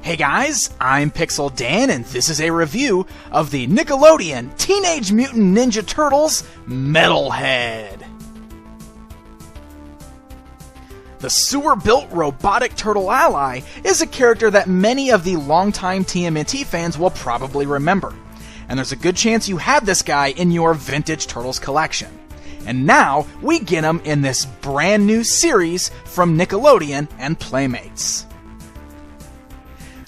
Hey guys, I'm Pixel Dan, and this is a review of the Nickelodeon Teenage Mutant Ninja Turtles Metalhead. The sewer-built robotic turtle ally is a character that many of the longtime TMNT fans will probably remember, and there's a good chance you have this guy in your vintage Turtles collection. And now, we get him in this brand new series from Nickelodeon and Playmates.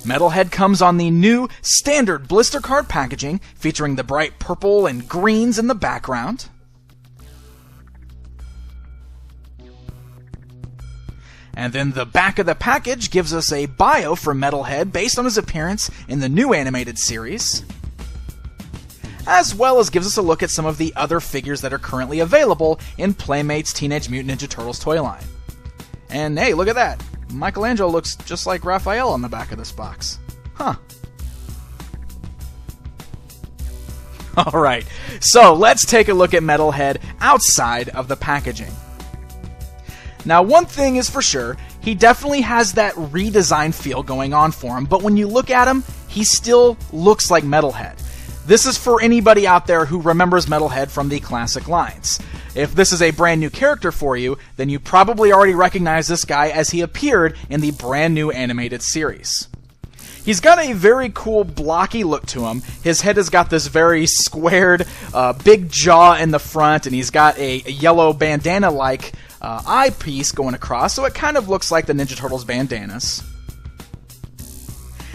Metalhead comes on the new standard blister card packaging, featuring the bright purple and greens in the background. And then the back of the package gives us a bio for Metalhead based on his appearance in the new animated series, as well as gives us a look at some of the other figures that are currently available in Playmates' Teenage Mutant Ninja Turtles toy line. And hey, look at that! Michelangelo looks just like Raphael on the back of this box. Huh. Alright, so let's take a look at Metalhead outside of the packaging. Now, one thing is for sure, he definitely has that redesigned feel going on for him, but when you look at him, he still looks like Metalhead. This is for anybody out there who remembers Metalhead from the classic lines. If this is a brand new character for you, then you probably already recognize this guy as he appeared in the brand new animated series. He's got a very cool blocky look to him. His head has got this very squared, big jaw in the front, and he's got a yellow bandana-like eyepiece going across, so it kind of looks like the Ninja Turtles bandanas.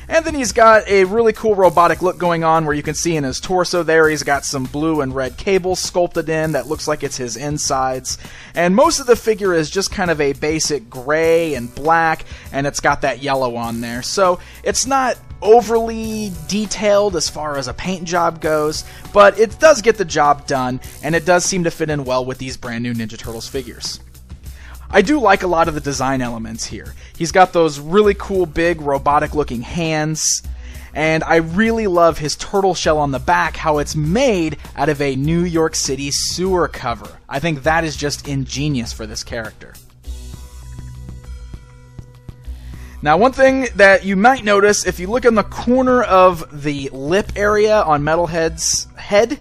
And then he's got a really cool robotic look going on where you can see in his torso there he's got some blue and red cables sculpted in that looks like it's his insides. And most of the figure is just kind of a basic gray and black, and it's got that yellow on there. So it's not overly detailed as far as a paint job goes, but it does get the job done, and it does seem to fit in well with these brand new Ninja Turtles figures. I do like a lot of the design elements here. He's got those really cool big robotic looking hands, and I really love his turtle shell on the back, how it's made out of a New York City sewer cover. I think that is just ingenious for this character. Now, one thing that you might notice, if you look in the corner of the lip area on Metalhead's head,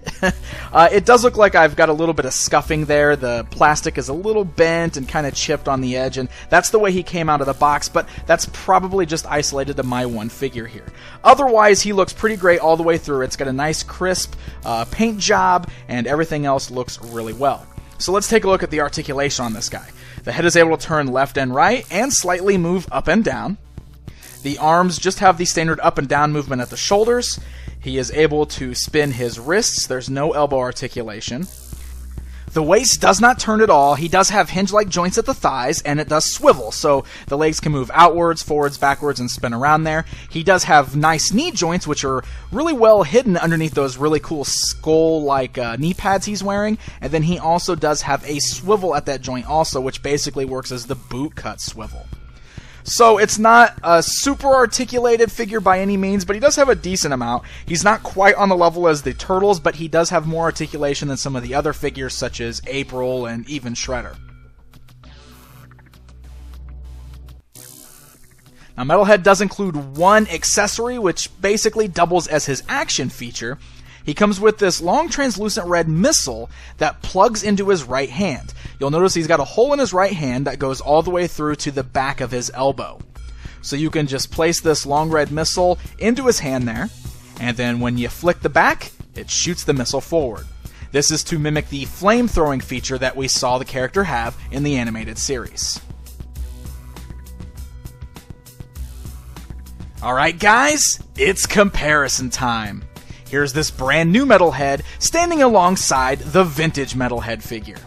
it does look like I've got a little bit of scuffing there. The plastic is a little bent and kind of chipped on the edge, and that's the way he came out of the box, but that's probably just isolated to my one figure here. Otherwise, he looks pretty great all the way through. It's got a nice, crisp paint job, and everything else looks really well. So let's take a look at the articulation on this guy. The head is able to turn left and right, and slightly move up and down. The arms just have the standard up and down movement at the shoulders. He is able to spin his wrists. There's no elbow articulation. The waist does not turn at all. He does have hinge-like joints at the thighs, and it does swivel, so the legs can move outwards, forwards, backwards, and spin around there. He does have nice knee joints, which are really well hidden underneath those really cool skull-like knee pads he's wearing, and then he also does have a swivel at that joint also, which basically works as the boot cut swivel. So it's not a super articulated figure by any means, but he does have a decent amount. He's not quite on the level as the Turtles, but he does have more articulation than some of the other figures such as April and even Shredder. Now, Metalhead does include one accessory, which basically doubles as his action feature. He comes with this long translucent red missile that plugs into his right hand. You'll notice he's got a hole in his right hand that goes all the way through to the back of his elbow. So you can just place this long red missile into his hand there, and then when you flick the back, it shoots the missile forward. This is to mimic the flame-throwing feature that we saw the character have in the animated series. Alright guys, it's comparison time. Here's this brand new Metalhead standing alongside the vintage Metalhead figure.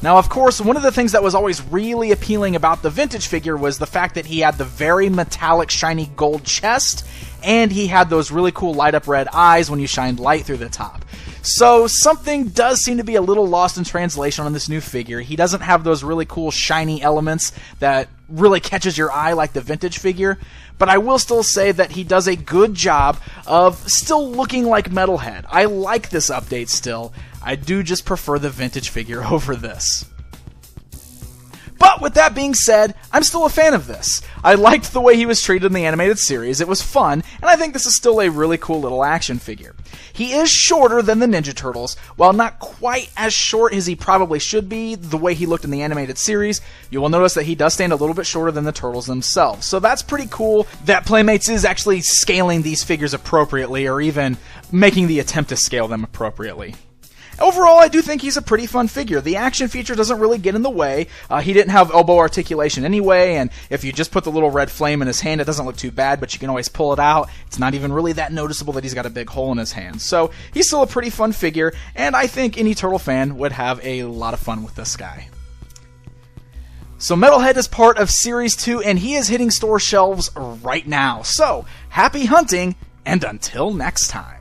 Now, of course, one of the things that was always really appealing about the vintage figure was the fact that he had the very metallic, shiny gold chest, and he had those really cool light-up red eyes when you shined light through the top. So something does seem to be a little lost in translation on this new figure. He doesn't have those really cool shiny elements that really catches your eye like the vintage figure, but I will still say that he does a good job of still looking like Metalhead. I like this update still. I do just prefer the vintage figure over this. But with that being said, I'm still a fan of this. I liked the way he was treated in the animated series, it was fun, and I think this is still a really cool little action figure. He is shorter than the Ninja Turtles. While not quite as short as he probably should be, the way he looked in the animated series, you will notice that he does stand a little bit shorter than the Turtles themselves. So that's pretty cool that Playmates is actually scaling these figures appropriately, or even making the attempt to scale them appropriately. Overall, I do think he's a pretty fun figure. The action feature doesn't really get in the way. He didn't have elbow articulation anyway, and if you just put the little red flame in his hand, it doesn't look too bad, but you can always pull it out. It's not even really that noticeable that he's got a big hole in his hand. So he's still a pretty fun figure, and I think any Turtle fan would have a lot of fun with this guy. So Metalhead is part of Series 2, and he is hitting store shelves right now. So, happy hunting, and until next time.